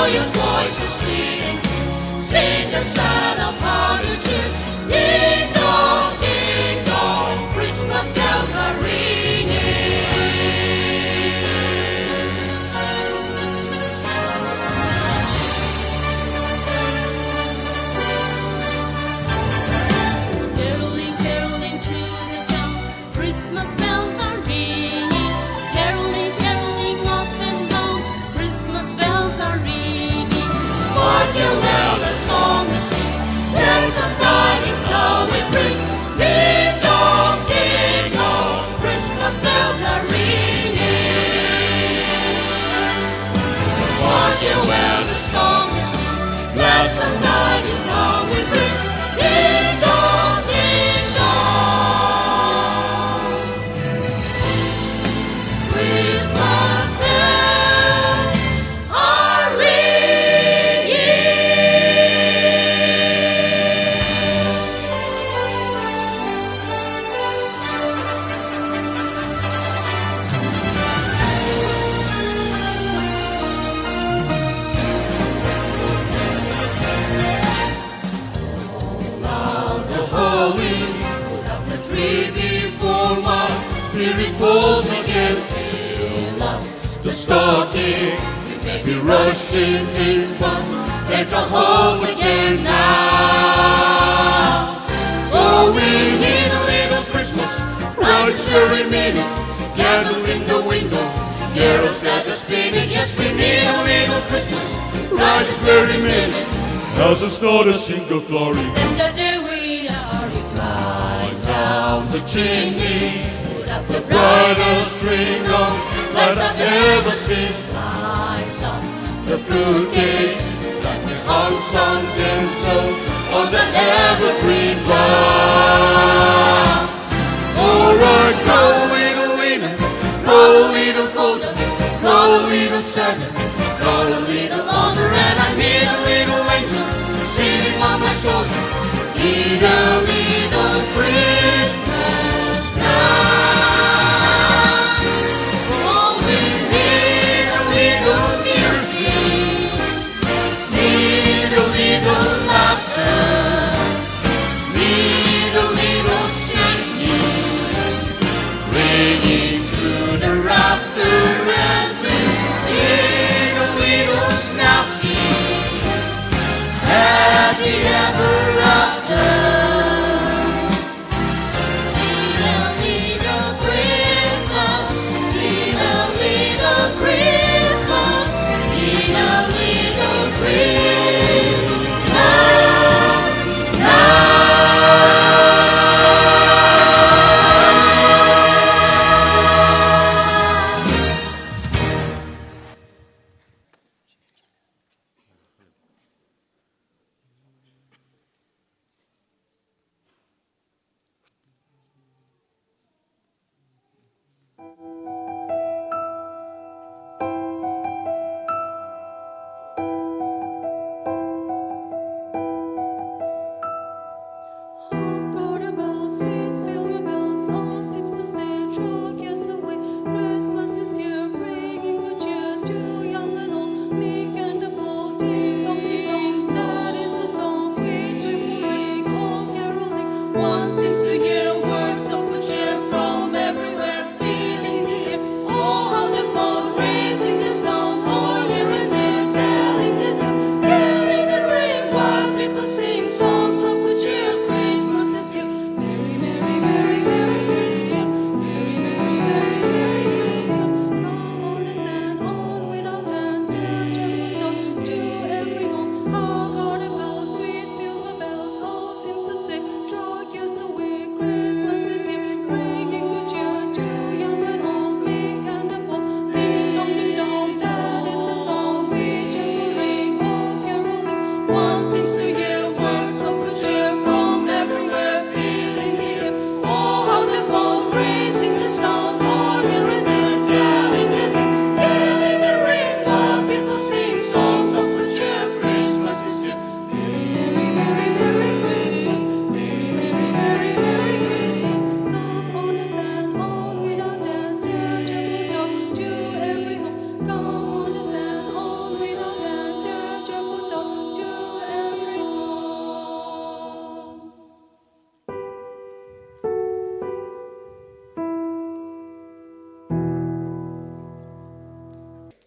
joyous voice is sweet and clear. Sing the sound of how to cheer. Ding dong, Christmas bells are ringing. Caroling, caroling through the town, Christmas bells are ringing. Caroling, caroling up and down, Christmas bells are ringing. Mark you well the song we sing, bells of tidings now we bring. Ding dong, Christmas bells are ringing. Mark you well the song we sing, bells of tidings now we bring. Ding dong, Christmas bells are ringing. Holy, put up the tree before my spirit falls again. Fill up the stocking, we may be rushing things, but take a hold again now. Oh, we need a little Christmas, right this very minute. Candles in the window, carols that are spinning. Yes, we need a little Christmas, right this very minute. Houses not a single glory. Send the day we are, you climb down the chimney, put up the brightest string of lights I've ever seen. Lights up the fruitcake, it's like we hung some tinsel on the evergreen bough. Alright, grow a little leaner, grow a little colder, grow a little sadder, grow a little longer, and I need a little angel sitting on my shoulder. Need a little Christmas now. Oh, we need a little music, need a little laughter, need a little singing, ringing through the rafter, and we need a little snapping. Happy ever after.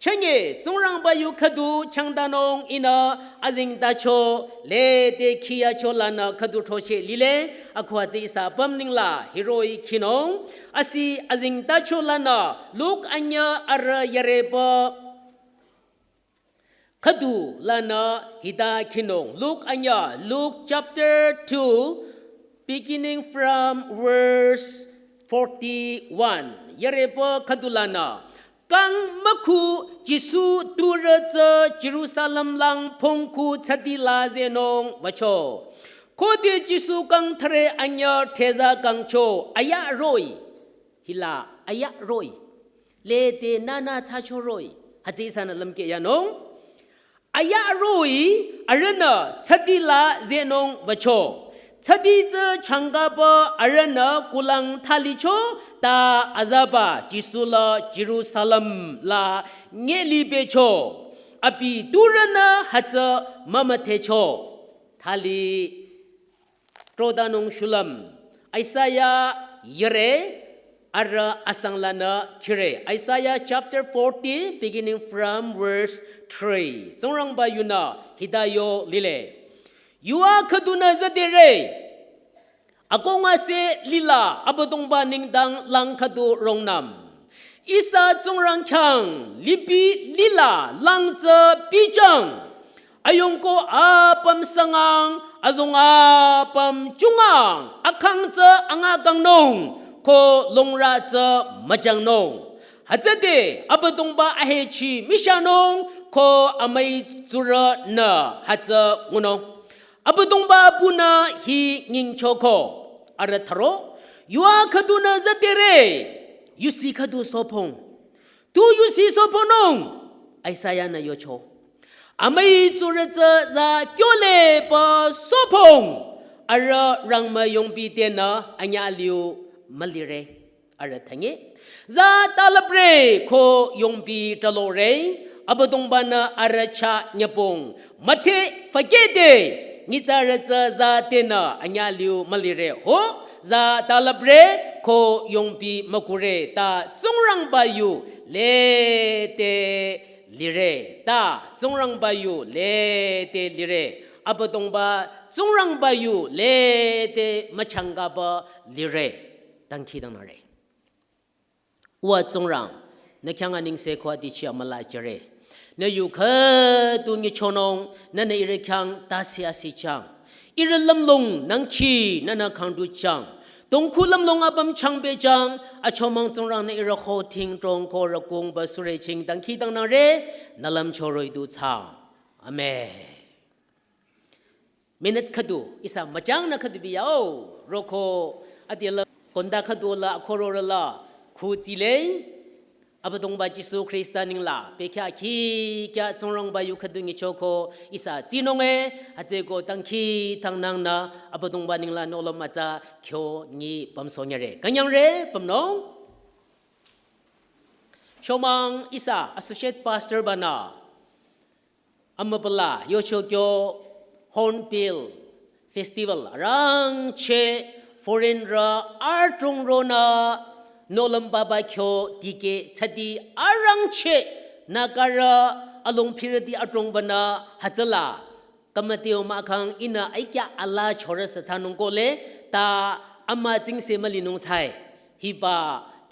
ช่างจงรังบายุขดูช่างดานงอินาอาจิงตาโชเลเตคียาโชลานาขดูโทเชลิเลอควาจิสาบัมนิงลาฮิโรอีคินงอาศิอาจิงตาโชลานาลูกอัญญาอารยเรบขดูลานาฮิดาคินงลูกอัญญา Luke chapter 2 beginning from verse 41 ยเรบขดูลานากังมะคูจิสูตูเรเจเยรูซาเล็มลังพงคูชัดดิลาเซนงวะโชโคดิจิสูกังทะเรอัญญาเทซากังโชอายะโรยฮิลาอายะโรยเลเตนานาชาโชโรยฮัจิสานะลัมเกยานงอายะโรยอารนะชัดดิลาเซนงวะโชชัดดิเจชังกาบอารนะกุลังทาลิโชตาอาซาบะจิสุลาเยรูซาเล็มลาเงลิเบโชอภิตูรนะฮัจมะมะเทโชทาลีโตรดานงชุลัมไอซายาเยเรอาระอสังลานะคิเรไอซายา chapter 40 beginning from verse 3จงรังบายุนาฮิดายโยลิเลยูอาคดุนาซะเดเรako nga se lila abotong ba ningdang lang khadu rongnam isa chungrang khyang lipi lila lang cha pijang ayong ko apam sangang azong apam chungang akhang cha anga kang nong ko longra cha majang nong hajade abotong ba ahechi mishanong ko amai zura na haja ngunong abotong ba puna hi nging chokoอาร์ทโรยูอาขดูนาจัตเรยูสีขดูโซพงตูยูสีโซพนงไอสายานายโชอาไม่จุรเจจะเกี่ยวเล่ปะโซพงอาร์รังมายงปีเตนะอัญญาลิวมัลลิเรอาร์ทั้งนี้จะตาลเปรโคยงปีตลอเรอับดงบานาอาร์ชาเนปงมัทเทฟเกเตนิจารเจซาเตนะอัญญาลิวมัลลิเรโฮซาตาลเบรโคยงปีมกุเรตาจงรังบายุเลเตลิเรตาจงรังบายุเลเตลิเรอับตงบาจงรังบายุเลเตมะชังกาบาลิเรตังคีดังนาเรว่าจงรังในแข่งอันนิงเสกว่าดิเชียมาลาเจเรนอยู่แค่ตัวนี้ชนงนั่นในเรื่องตาเสียสิจังอีเรื่องลำลงนังขีนั่นนักขังดูจังตรงคู่ลำลงอับมชังเบจังอาชมังจงรังในเรื่องโคทิ้งตรงโคระกงบสุเรชิงตังขีตังนาเรนั่นลำโชรอยดูจังอเมเมนัดขดูอิสามาจังนักขดูบิยาวโรโคอดีละคนดาขดูละโคโรละคู่จิเลอับตงบาจิสุคริสตานิงลาเปค่าขีแค่จงรังบายุขดุงิโชโคอิสาจีนงอาเจโกตังขีทังนางนาอับตงบานิงลาโนลมาจาเขียวงีปั๊มโซเนเรกันยังเรปั๊มน้องชมังอิสา associate pastor บานาอัมเบลาโยโชโกฮอนพิลเฟสติวัลรังเชฟอเรนราอาร์ตรงโรนาโนลัมบาบาโคดีเกชัดดีอารังเชนาการะอลงพิรดีอตรงบนาฮัตลากรรมเตียวมาคังอินาไอแกอัลลาชอรสถานงโกเลตาอามาจิงเซมลินงไซฮิบา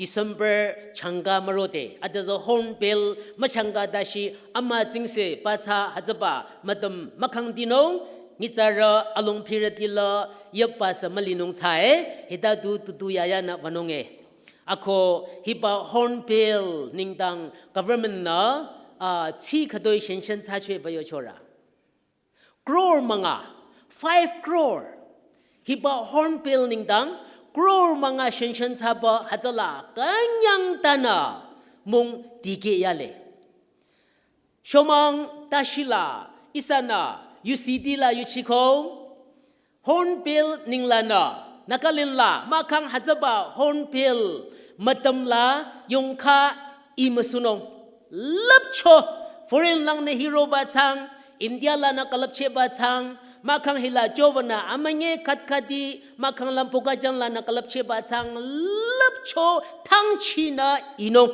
December changa marote at the horn bill machanga dashi ama jingse pacha hajaba madam makhang dinong ngichara along piratila yapa samalinong chae hida du yaya na vanonge ako hiba horn bill ningdang government na chi khadoi shenchen cha chwe bayo chora crore manga 5 crore hiba horn bill ningdang crore manga shenchen cha ba hadala kanyang tana mung dige yale shomang tashila isana UCD la yuchiko horn bill ninglana nakalinla makhang hajaba horn bill matamla yongkha imasunong lapcho foreign lang ne hero ba chang India la na kalapche ba chang makhang hila jovana amanye khatkadi makhang lampoka jang la na kalapche ba chang lapcho thangchina ino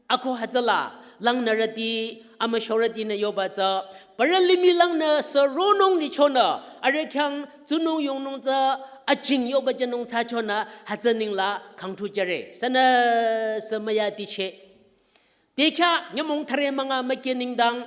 ako hajala lang narati amashorati na yobaza paralimi lang na sa ronong ni chona arekyang tunong yung nung za aching yobaja nung cha chona hazaning la kang tu jare sana samaya ti che pekha nyamong thare mga makining dang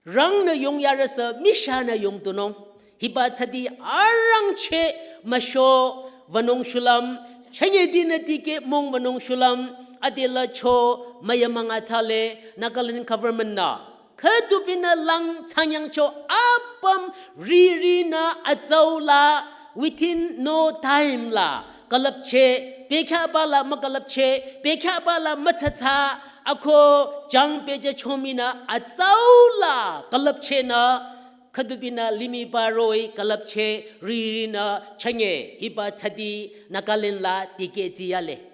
rang na yung yara sa misha na yung tunong hiba chadi arang che masho vanong shulam chanye dinati ke mong vanong shulam adela cho mayamanga thale Nagaland government na khadupina lang chanyang cho apam riri na azaula within no time la kalap che pekha bala makalap che pekha bala machacha ako jang peje chomina azaula kalap che na khadupina limi baroi kalap che riri na chanye hiba chadi Nagaland la tike jiale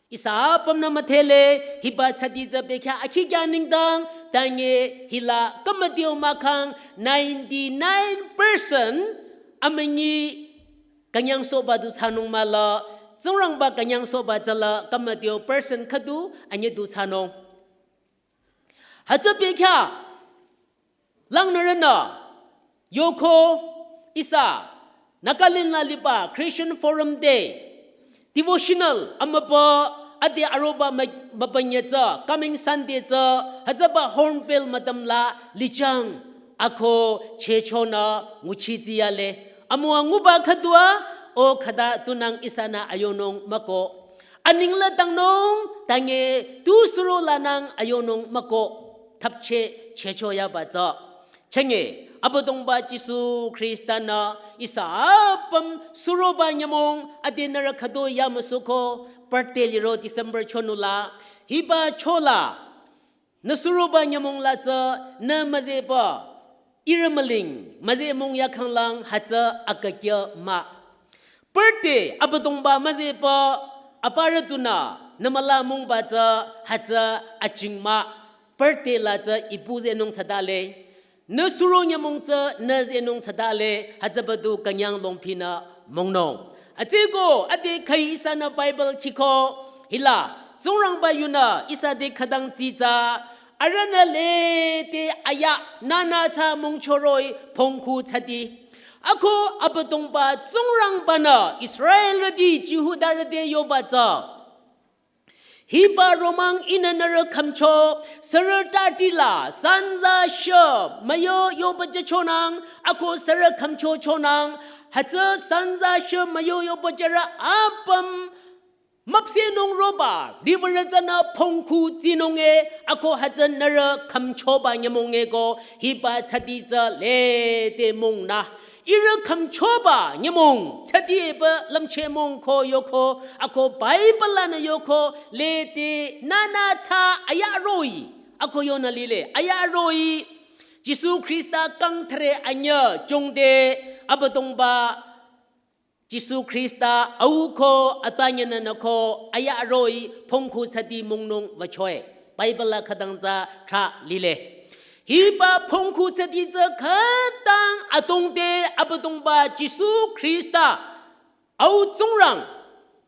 isa pam na mathele hiba chadi za bekha akhi gyaning dang tange hila kamadio makhang 99% amangi kanyang soba du chanong mala zongrang ba kanyang soba jala kamadio person khadu anye du chanong haja bekha lang narana yoko isa Nagaland la liba Christian Forum Day devotional amaba ade aroba mabanya cha coming Sunday cha hajaba hornbill madamla lijang ako chechona nguchi jiale amwa nguba khadwa o khada tunang isana ayonong mako aningla tangnong tange tusro lanang ayonong mako thapche chechoya ba cha chenge abodongba Jisu Kristana isapam suroba nyamong adinara khado yamusuko parteliro December chonula hiba chola na suroba nyamong la cha na mazeba iramaling mazemong yakhang lang hacha akakya ma birthday abodongba mazeba aparatuna namala mong ba cha hacha achingma birthday la cha ipuze nong chadale Nasuro nyamong cha nazenong chadale hajabadu kanyang longpina mongnong atego ade khai isa na Bible chiko hila zongrang ba yuna isa de khadang jiza arana le te aya nana cha mongchoroi phongkhu chadi ako abadong ba zongrang bana Israel radi Jehuda rade yoba cha Hiba romang inanara kamcho saratatila sanza shop mayo yobaja chonang ako sara kamcho chonang haja sanza shop mayo yobajara apam mapsenong roba divarajana phongkhu jinonge ako haja nara kamcho ba nyamonge go hiba chadija le te mongna ira kamchoba nyamong chadieba lamche mong ko yoko ako Bible na yoko lete nana cha ayaroi ako yona lile ayaroi Jisu Krista kang thre anya jongde abadongba Jisu Krista au ko atanya na ko ayaroi phongkhu chadi mongnong wachoe Bible khadangza tha lile Hiba phongkhu chadi cha khatang atongde abadongba Jisu Krista au zongrang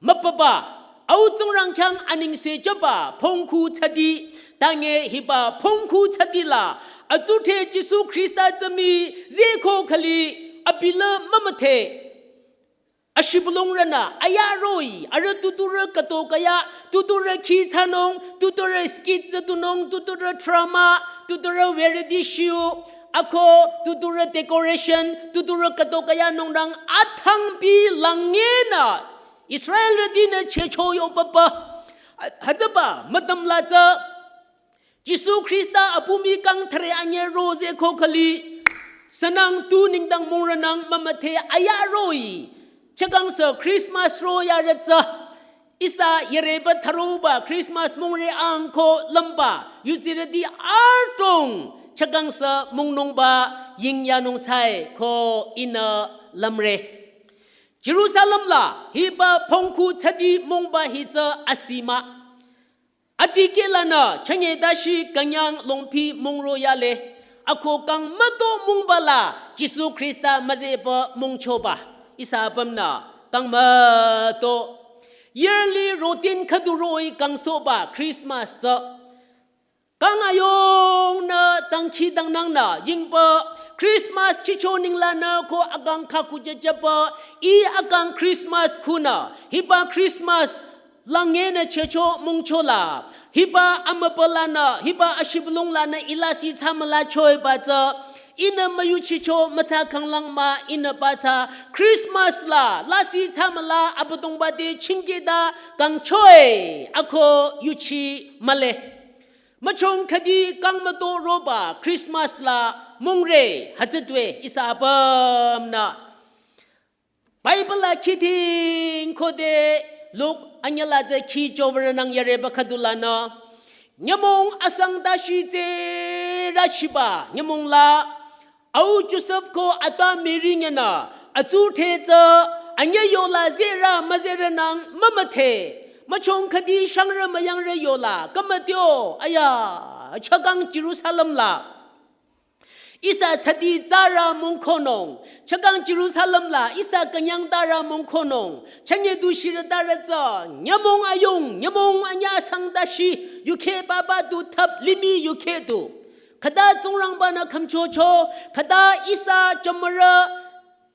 mapaba au zongrang kyang aning se jaba phongkhu chadi tange hiba phongkhu chadi la atuthe Jisu Krista chami zekho khali apila mamathe ashibulong rana ayaroi ara tutura katokaya tutura khi chanong tutura skit zatunong tutura trauma tutura veredishu ako tutura decoration tutura katokaya nongrang athang bi langena Israel radina chechoyo papa hadaba matam laza Jisu Krista apumi kang thare anye roze khokhali sanang tu ningdang mongranang mamathe ayaroi chagang sa Christmas ro yaratsa isa yereba tharuba Christmas mongre angko lamba yuziradi artong chagang sa mongnong ba yingyanong chai ko ina lamre Jerusalem la hiba phongkhu chadi mongba hiza asima atikelana chanye dashi kanyang longpi mongro yale ako kang mato mongbala Jisu Krista mazeba mongchoba isapam na kang mato yearly routine khaduroi kang soba Christmas ta Kang ayong na tangki dang nang na ying pa Christmas chicho ning la na ko agang kaku jajapa I agang Christmas kuna hiba Christmas lange na chicho mungcho la hiba amapala na hiba ashiblong la na ilasi tamala choi bata ina mayu chicho mata kang lang ma ina bata Christmas la lasi tamala abutong bade chingeda kang choi ako yuchi male Machong kadi kang mato roba Christmas la mungre hajadwe isabam na Bible la kiting kode look anyala de ki jover nang yare bakadula na nyamong asang dashi te rashiba nyamong la au Joseph ko ata miring na atu the za anya yola zera mazera nang mamate Machong kadi shangra mayang re yola kamatyo aya chagang Jerusalem la Isa chadi zara mongkonong chagang Jerusalem la isa kanyang dara mongkonong chanye du shira dara za nyamong ayong nyamong anya sangdashi yuke baba du tap limi yuke du kada zongrang bana kamchocho kada isa jamara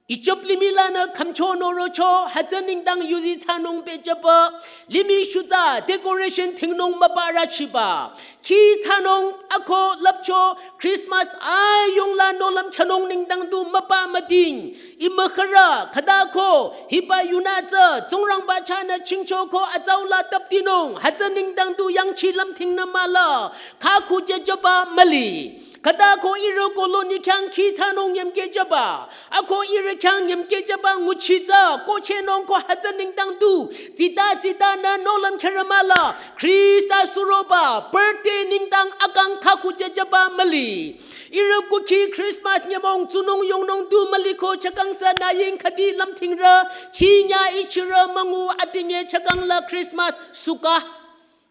Ijop limila na kamcho norocho hazaning dang yuzi chanong pejapa limi shuda decoration tingnong mabara chiba ki chanong ako lapcho Christmas ayong la nolam kanong ning dang du mapa mading imakara kadako hiba yunaza zongrang bacha na chingcho ko azawla taptinong hazaning dang du yang chilam ting na mala kaku jejaba mali Kada ko iro koloni kyang kita nong yam gejaba. Ako iro kyang yam gejaba nguchiza. Ko chenong ko hataning dang du. Zita na nolam karamala. Krista suroba. Birthday ning dang agang kaku jejaba mali. Iro kuki Christmas nyamong tunong yung nong du maliko chakang sa naying kadi lam tingra. Chinya ichira mangu atinge chakang la Christmas suka.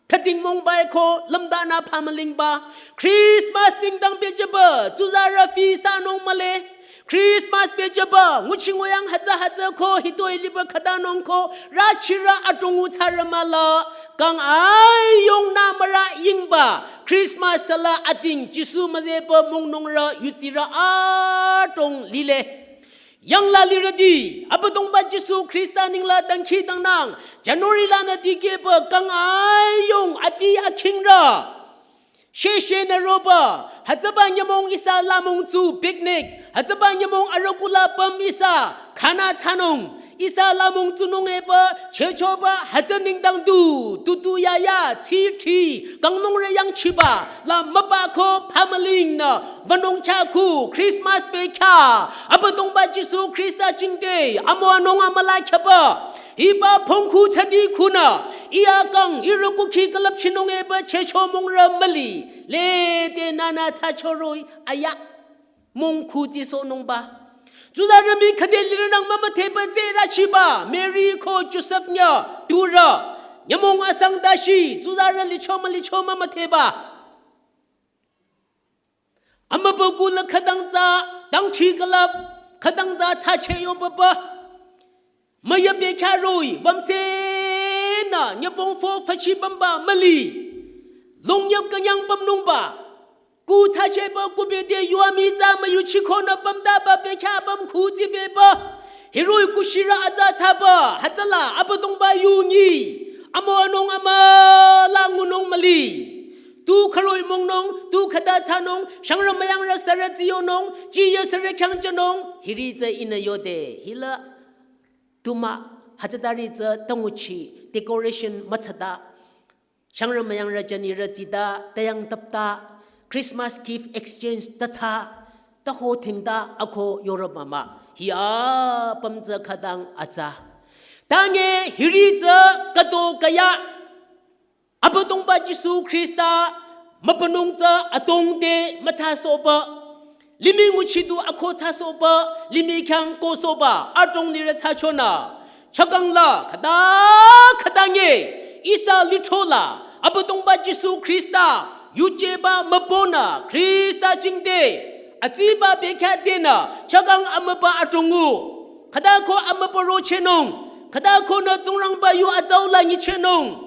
Kating mong bay ko lamda na pamaling ba Christmas ding dang bejaba tuzara fi sanong male Christmas bejaba nguching wayang haza ko hitoy liba kadanong ko rachira atungu taramala kang ayong namara yingba Christmas tala ating Jisu mazeba mungnong ra yutira atong lile Yang lali radi, abadong ba Jesu Krista ning la dang ki dang nang, January la na dige pa kang ayong ati aking ra. Sheshe na roba, hataba nyamong isa lamong zu picnic, hataba nyamong arokula pam isa, kana tanong, isa lamong tunong eba, checho ba hataning dang du, tutu yaya, ti, kang nong rayang chiba, la mabako pamaling na, vanong chaku Christmas peka abadong ba Jesu Krista jingde amo anong amalay ba iba pongku chadi kuna iya kang iroku ki kalap chinong eba checho mong ramali le de nana chachoroi aya mongku jiso nong ba 주다름이 그들이랑 마마 대번째라 시바 메리코 조셉냐 두라 여몽 아상다시 주다를 리초마 마마 대바 Amabagula kadangza dang chigalap kadangza tacheyo baba mayabe karoi bamse na nyabong fo fachi bamba mali longyap kanyang bamnumba ku tache ba ku bede yuami za mayu chikona bamda ba bekha bam kuji beba hiroi kushira aza taba hatala abadong ba yungi amo anong ama langunong mali Tu karoi mong nong, tu kada tanong, shangra mayang ra saratiyo nong, jiya sarakang janong, hiriza ina yode, hila tuma hajadari za tanguchi, decoration matsada, shangra mayang ra jani rajida, tayang tapta, Christmas gift exchange tata, taho tingda ako yoromama, hiya pamza kadang aza, tange hiriza kato kaya, Abadong ba Jesu Krista mapanong ta atong de matasoba limi nguchidu ako tasoba limi kyang kosoba atong nira tachona chagangla kadangye isa litola abadong ba Jesu Krista yujeba mabona Krista jingde atiba bekadena chagang amaba atongu kadako amaboro chenong kadako na tungrang bayu atawla ni chenong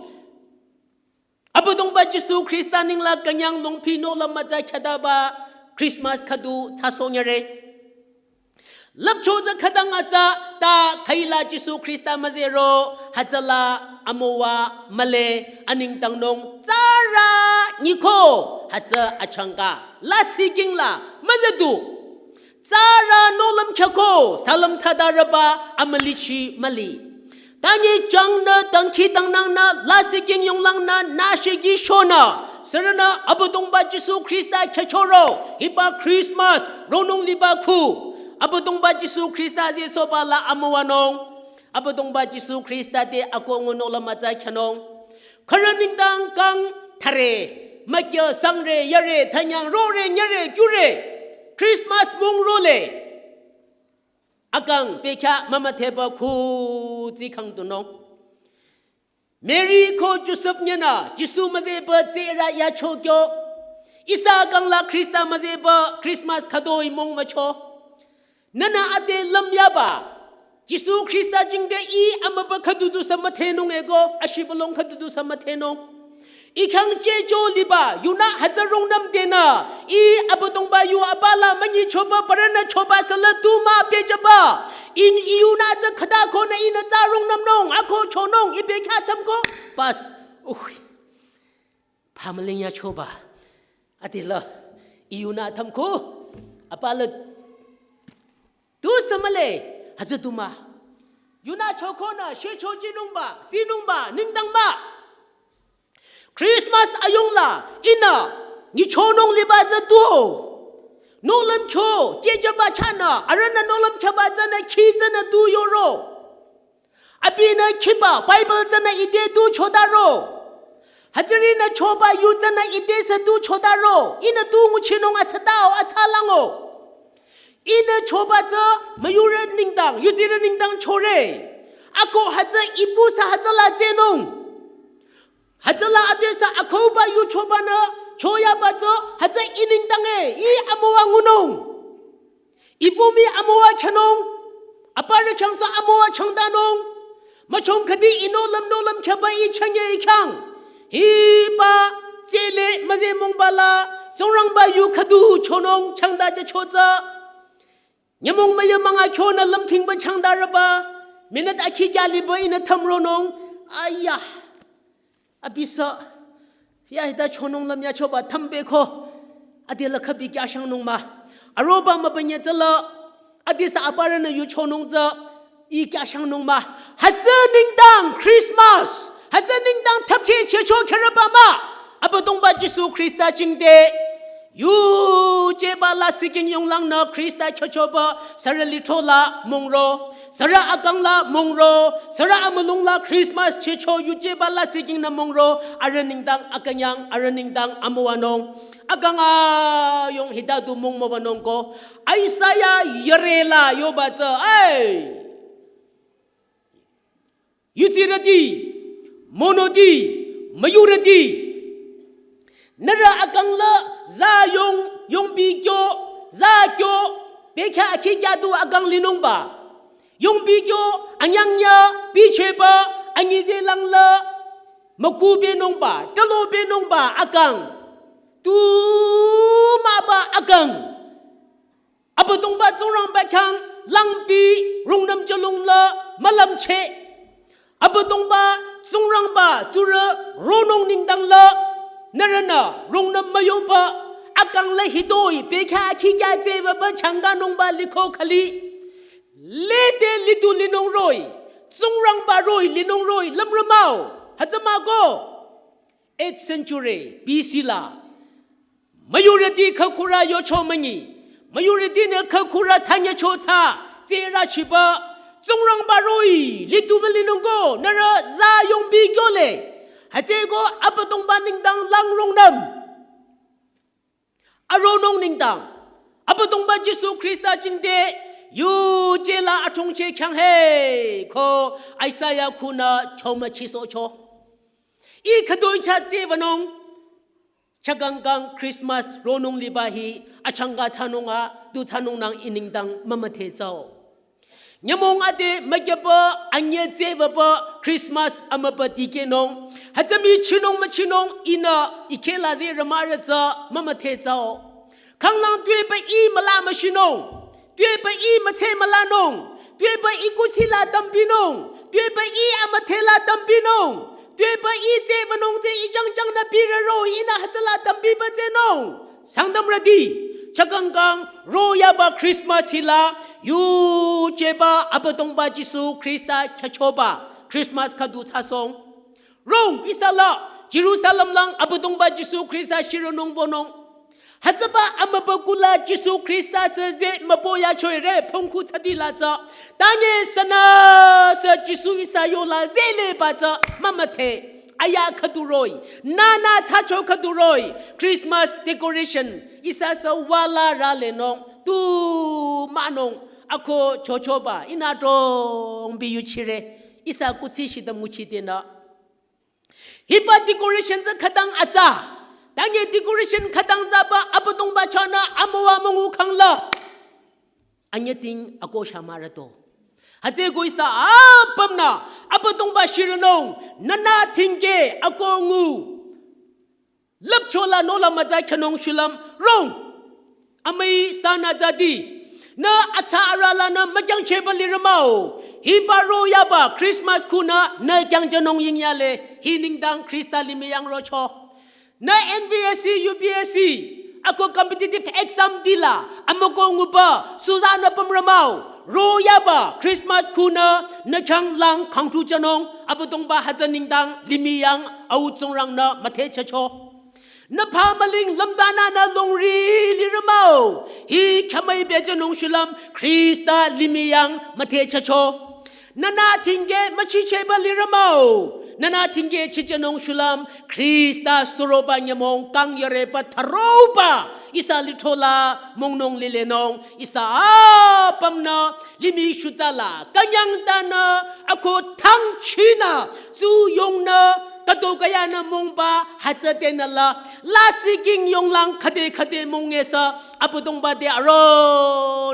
Abu dong ba Jesu Krista ning la kanyang long pino la maja khada ba Christmas khadu thasong yare lap cho za khadang acha ta khaila Jesu Krista mazero hajala amowa male aning tang nong zara niko haja achanga la siking la mazadu zara nolam khako salam chadaraba amalichi mali tani chang na tangki tang nang na la siking yong lang na shigi shona sarana abudong ba Jesu Krista chachoro iba Christmas ronong liba khu abudong ba Jesu Krista je soba la amowanong abudong ba Jesu Krista de ako ngono la maja khanong kharaning dang kang thare makya sangre yare thanyang ro re nyare gyure Christmas mung ro le akang pekha mama theba khu ji khang tu nong Mary ko Joseph nyana Jesu maze ba zera ya chokyo Isa kang la Krista maze ba Christmas khadoi mong macho nana ate lam ya ba Jesu Krista jingde I amaba khadudu samathenong ego ashibalong khadudu samathenong ikhang chejo liba yuna hazarong nam dena I abotong ba yu abala manyi choba parana choba sala tuma pejaba in iuna za khada ko na ina zarong nam nong ako chonong ibe khatam ko pas pamaling ya choba atila iuna tham ko apala tu samale hazatuma yuna chokona she chojinung ba ningdang ba Christmas ayong la ina ni chonong liba za tu nolam kyo jejaba chana arana nolam khaba jana khi jana tu yoro abina khiba bible jana ide tu chodaro hajari na choba yu jana ide sa tu chodaro ina tu nguchinong achatao achalango ina choba za mayura ningdang yuzira ningdang chore ako haja ibu sa hajala jenong hajala adesa akoba yu choba na choya bazo haja ining dange I amowa ngunong ibumi amowa khanong apare changsa amowa changdanong machong khadi inolam khaba I changye ikhang hipa chele maze mongbala zongrang ba yu khadu chonong changda je choza nyamong maya manga khona lamthing ba changdaraba minat akhi jali ba ina thamronong ayya abisa ya ida chonong lam ya choba thambe kho adela khabi kya shang nong ma aroba ma banya jala adisa aparana yu chonong za I kya shang nong ma hazaning dang Christmas hazaning dang thapche checho kharaba ma abodong ba Jesu Krista jingde yu je bala siking yong lang na Krista chochoba sarali thola mongro Sara akang la mongro, sara amalung la Christmas checho yuje bala siking na mongro, araning dang akanyang, araning dang amuanong, akang yung hidadu mong mawanong ko, ay saya yarela yobaza, ay! Yutiradi, monodi, mayuradi, nara akang la za yung bigyo, za kyo, beka akijadu akang linong ba? Yung bigyo anyang nya bicheba angize lang la maku benong ba talo benong ba akang tu ma ba akang abotong ba zongrang ba kang lang bi rungnam jalong la malam che abotong ba zongrang ba zura ronong ningdang la narana rungnam mayo ba akang la hidoi beka khika je ba changa nong ba likho khali Lete litu linong roy, zongrang ba roy linong roy lamramao, hajamago. 8th century BC la, mayurati kakura yo chomani, mayurati ne kakura tanya chota, zera chiba, zongrang ba roy litu linong go, nara za yong bigole, hajego abatong ba ningdang lang rongnam, aronong ningdang, abatong ba Jesu Krista jingde. yu jela atong che kyang he ko Isaiah kuna choma chiso cho I khadoi cha che vanong chagangang Christmas ronong libahi achanga chanonga du thanong nang iningdang mamathe chao ยมงอเดไม่เก็บอันเยเจวบคริสต์มาสอมาปฏิเกนงฮัจะมีชินงมาชินงอินาอิเคลาเซรมาเรซมาเทเจ้าข้างหลังด้วยไปอีมาลามาชินงด้วยไปอีมาเชมาลานงด้วยไปอีกุชิลาตัมปินงด้วยไปอีอามาเทลาตัมปินงด้วยไปอีเจมนงเจอีจังจังนาปีระโรอินาฮัตลาตัมปิบเจนงสังดำระดีชักกังโรยาบาคริสต์มาสฮิลายูเจบาอับตงบาจิสูคริสตาชโชบาคริสต์มาสคดูชาซงโรมอิสลาเยรูซาเล็มลังอับตงบาจิสูคริสตาชิรนงบนงฮัตบะอัมบกุลาจิสูคริสตาเซเซมโปยาช่วยเร่พงคุชดิลาจาตาเนสนาเซจิสูอิสายโยลาเซเลบาจามะมะเทอายาคดูโรยนาทัชโชคดูโรยคริสต์มาสเดคอเรชั่นอิสาสวาลาราเลนงตูมานงอะโคโชโชบาอินาดงบิยุชิเรอิสากุชิชิดมุชิเตนะฮิบาเดคอเรชั่นจะขดังอาจาดังเยเดคอเรชั่นขดังจะบะอับตงบาชานะอามวามงูขังละอันยติงอะโกชามาระโตฮัจเจกุยสาปัมนาอับตงบาชิรนงนาทิงเกอะโกงูลับโชลาโนลามาใจขนงชุลัมรงอเมย์สานาจาดีนาอัชาอาราลานามาจังเชบลิรมาฮิบาโรยาบาคริสต์มาสคูนาเนจังจนงยิงยาเลฮินิงดังคริสตัลลิเมยังโรชอนา NBSC UPSC อะโก competitive exam ดีลาอามโกงูบาสุซานาปมรมาโรยาบาคริสต์มาสคูนาเนจังลังขังทุจนงอับตงบาฮัจนิงดังลิมิยังอาวุธทรงรังนามาเทชโชนภามลิงลำดานานาลงรีลิรมาฮีขมายเบจนงชุลัมคริสตาลิมิยังมาเทชโชนาทิงเกมาชิเชบลิรมานาทิงเกชิจนงชุลัมคริสตาสุโรบายมงกังยเรปทโรบาอิสาลิโทลามงนงลิเลนงอิสาปัมนาลิมิชุตาลากัญยังตานาอโคทังชินาจูยงนากระตูกยานมงบาฮัจเตนลาลาสิกิงยงลังคเดมงเงซาอับตงบาเดอโร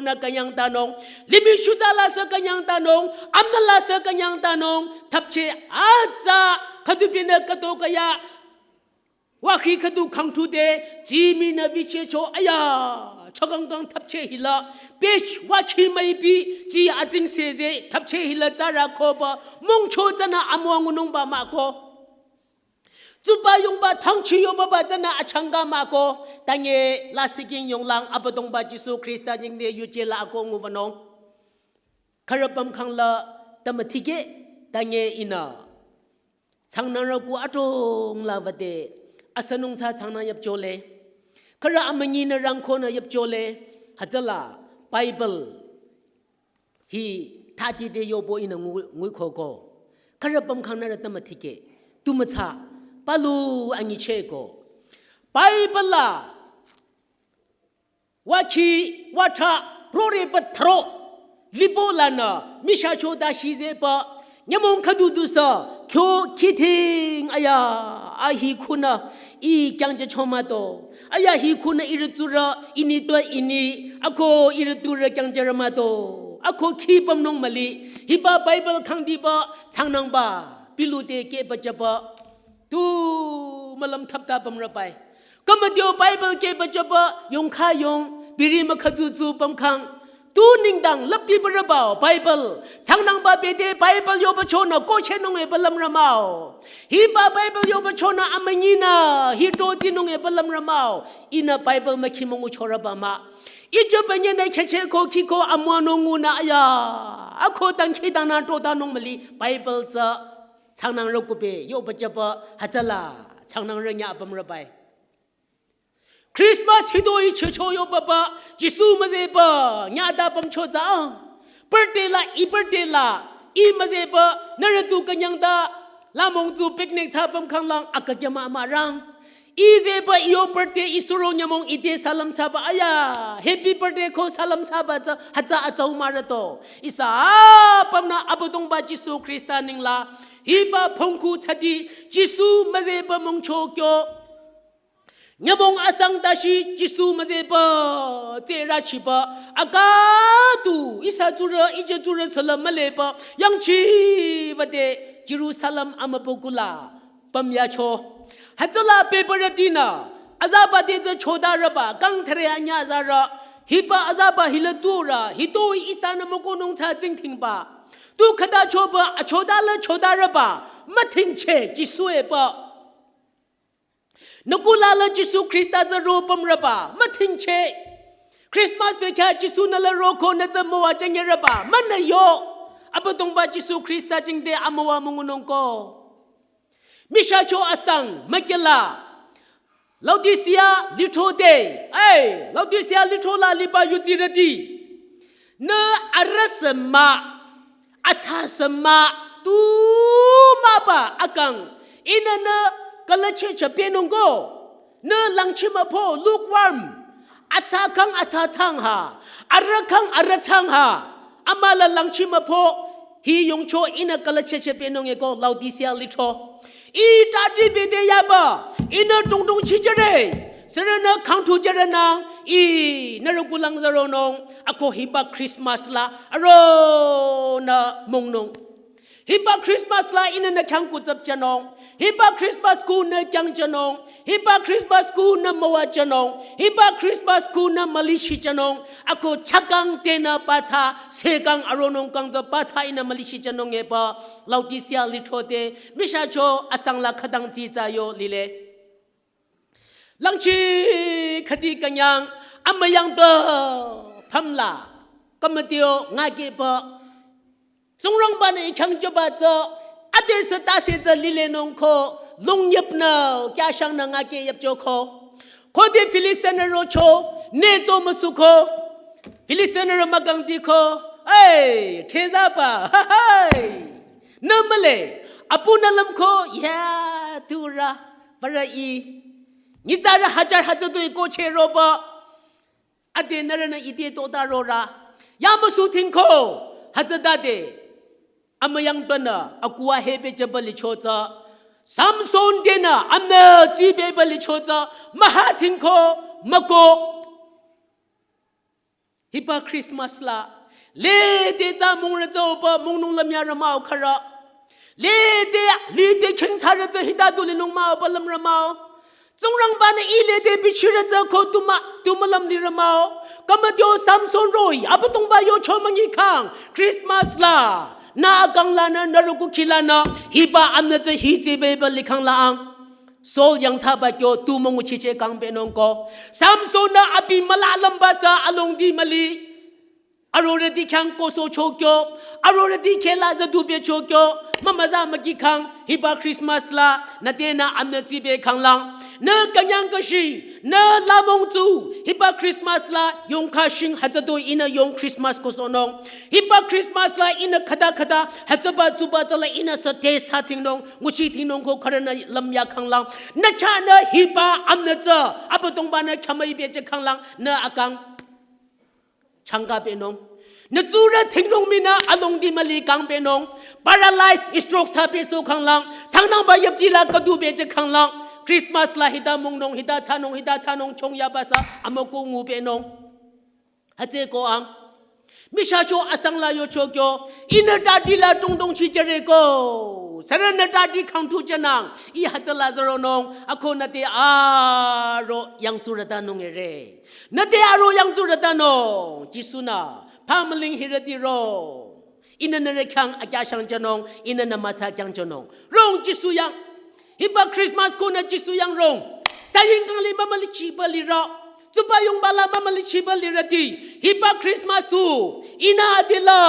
นักยังตานงลิมิชุตาลาสกัยังตานงอัมนลาสกัยังตานงทับเชอาจาคดูเปนกระตูกยาวาคีคดูขังทุเดจีมินาวิเชโชอายาชกังกังทับเชฮิลาเปชวาคีไม่ปีจีอาจิงเซเซทับเชฮิลาจาราโคบมงโชจนะอมวงนุงบามาโคจุบายงบาทั้งชิโยบาบาจนะอัชังกามาโกตังเยลาสิกิงยงลังอับตงบาจิสุคริสต์ยิงเดยูเจลาโกงูวนงคารบัมขังละตมทิเกตังเยอินาชังนารกูอัตงลาวเดอาสนุงชาชังนายับโจเลคารอมญีนรังโคนายับโจเลฮัจลาไบเบิลฮีทัดิเดโยโบอินงูโคโกคารบัมขังนาตมทิเกตุมชาปาลูอันนี้เชโกไปบลาวาชีวาทะโรเรปทโรลิโบลานามิชาโชดาชิเซปะยมงคดูดุสะโคคิทิงอายาอาฮิคุณาอีจังจะชมาโตอายาฮิคุณาอิรตุระอินิตัวอินีอโคอิรตุระจังจะรมาโตอโคคีปมนงมะลิฮิบาไบเบิลคังดีบะชังนังบาปิลูเตเกปะจะปะตูมาลำทับตาปมระไปก็มาเดียวไบเบิลเก็บปัจจุบันยงข้ายงบิริมาขดูจูปมคังตูนิงดังลับที่บระบ่าวไบเบิลทั้งนังบาเบเดไบเบิลโยบชนะก็เชนงเอบลัมระมาฮีบาไบเบิลโยบชนะอเมญินาฮีโตจินงเอบลัมระมาอินาไบเบิลมาคิมงุชอระบามาอีจะเป็นยังไงเชโคคิโคอมวนงูนาอายาอโคตังคิดานาโตตานงมลีไบเบิลจะช่างนางรกุเปโยบจับฮัตลาช่างนางเรียงปมระไปคริสต์มาสฮิโดอิเชโชโยบะจิสูมาเซบะญาดาปมโชจาเปิดเดลาอีเปิดเดลาอีมาเซบะนรตุกันยังดาลามงจูปิกนิกทาปมขังลังอักยามามารังอีเซบะอีโอเปิดเดอิสุโรญมงอีเดซาลัมซาบะอายาแฮปปี้เปิดเดโคซาลัมซาบะจะฮัจจะอาจาอุมาระโตอิสาปมนาอับตงบาจิสูคริสตานิงลาฮิบาพงคูชดีจิสูมาเซบะมงโชโก nyamong asang dashi jisu mazepa tera chipa agatu isa tura ije tura salam malepa yang chi vade Jerusalem amapokula pamya cho hatala peparatina azaba de choda raba kang thare anya zara hipa azaba hilatura hitoi isana mokonong tha jingthing ba tu khada choba achoda la choda raba mathing che jisue ba Nukula la Jisu Krista the ropam raba matinche Christmas beka Jisu na la roko na the moa jenge raba mana yo abadong ba Jisu Krista jingde amawa mungunong ko Misha cho asang magila Laodicea litho day ay Laodicea litho la liba yutirati na arasama atasama tu mapa akang inana Kalache penunggo ne langchima po lukewarm atakang atatang ha arakang aratang ha amala langchima po hi yongcho ina kalache penunge ko Laodicea litho I tadi bede yaba ina tungtung chijere serena kangtu jerana I narukulang zaronong ako hiba Christmas la aro na mongnong hiba Christmas la ina na kangku tap janong Hiba Christmas ku na kyang janong Hiba Christmas ku na mawa janong Hiba Christmas ku na malishi janong Ako chakang tena pata Segang aronong kang da pata ina malishi janong eba Laodicea litho de Misha cho asang la kadang jiza yo lile Langchi kadi kanyang Amayang da Pamla Kamatio ngage ba Songrang ba na ikyang jaba za Ade sa tase za lile nong ko long yep na kya shang na ngake yep jo ko de Philistine ro cho ne zo masu ko Philistine ro magang di ko ay theza pa hay na male apuna lam ko ya tura para I ni za ra hajar hajar do ko che ro ba ade na na ide to da ro ra ya masu tin ko hajar da de Amayang bana akwa hebe jabali chota Samson dena amna jibe bali chota mahatin ko mako Hiba Christmas la le de za mong ra zo ba mong nong lam ya ra mau khara le de king thara za hida du le nong mau ba lam ra mau zong rang ba na I le de bi chira za ko tuma lam li ra mau kamadyo Samson roi abatong ba yo chomangi kang Christmas la Na gang lana naruku kilana hiba amna ze hiji beba likang laang sol yang sahabat yo tu mongu chiche kang benong ko Samson na abi malalam basa along di mali arora di kang koso chokyo arora di kela za dubye chokyo mamaza magi kang hiba Christmas la na tena amna zibe kang lang na kanyang kashi na lamong tu hiba Christmas la yung kashing hatado ina yung Christmas kosonong hiba Christmas la ina kada hataba tuba tala ina sa taste hating nong nguchi tinong ko karana lamya kang lang na chana hiba amna za abatong ba na kamay beje kang lang na akang changga benong na zura tingnong mina along di mali kang benong paralyzed stroke sa peso kang lang tangnang ba yapji la kadu beje kang lang Christmas la hida mongnong hida tanong chong yabasa amoko ngube nong hate ko ang misha cho asang la yo chokyo ina dadi la tongtong chi jere ko sarana dadi khang thu janang I hatala zaro nong ako nate aro yang surata nong ere nate aro yang surata nong jisuna pamaling hirati ro ina nare khang akyashang janong ina namasa kyang janong rong jisu yang Hiba Christmas ko na Jisu yang rong. Sayang kang lima malichi balira. Supa yung bala mamalichi balira di. Hiba Christmas ko. Ina adila.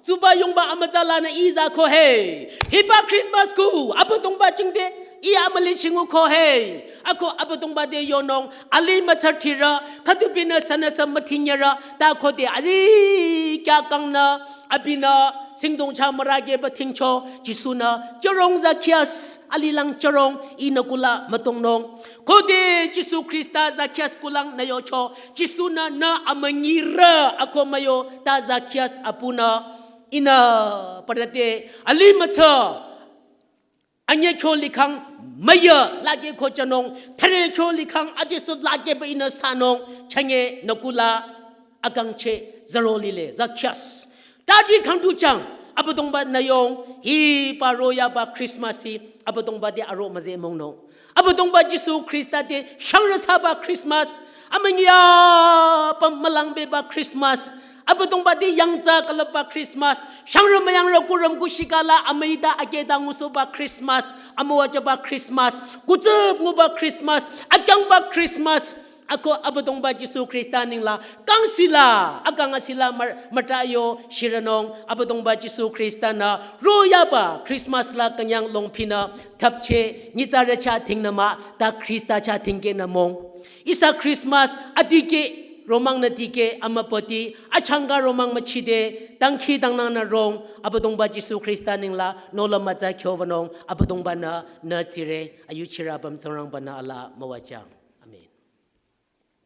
Supa yung ba amatala na iza ko hey. Hiba Christmas ko. Abatong ba chingde. Iya malichi ko hey. Ako abatong ba de yonong. Ali machartira. Katupina sana sa matinyara. Ta ko de azi kya kang na. Abina. Singdong cha marage batingcho Jisuna jorong Zacchaeus alilang jorong inakula matongnong kode Jisu Krista Zacchaeus kulang na yocho Jisuna na amangira ako mayo ta Zacchaeus apuna ina padate alimata anye kyo likang ไม่เยอะลาเกโคจนงทะเลโชลิคังอดิสุดลาเกไปอินสานงชงเงนกุลาอากังเชซาโรลิเลซักยัสตาดีคังดูจังอับตงบัดนายงฮีปาโรยาบาคริสต์มาสีอับตงบัดเดอารมณ์เจมงโนอับตงบัดยิสุคริสต์เดช่างรัฐบาคริสต์มาสอเมริยาปมลังเบบาคริสต์มาสอับตงบัดเดยังจากลบาคริสต์มาสช่างรำยังเรากุรำกุชิกาลาอเมริดาอเกดังอุสบาคริสต์มาสอมัวจะบาคริสต์มาสกุเจบงูบาคริสต์มาสอาจังบาคริสต์มาสako abadong ba Jesu Kristaning la kang sila akang sila matayo shiranong abadong ba Jesu Kristana roya ba Christmas la kanyang longpina tapche nitara cha tingnama ta Krista cha tingke namong isa Christmas adike romang natike amapoti achanga romang machide tangki dangnang na rong abadong ba Jesu Kristaning la nola maza kyovanong abadong ba na chire ayu chirabam chorang ba na ala mawachang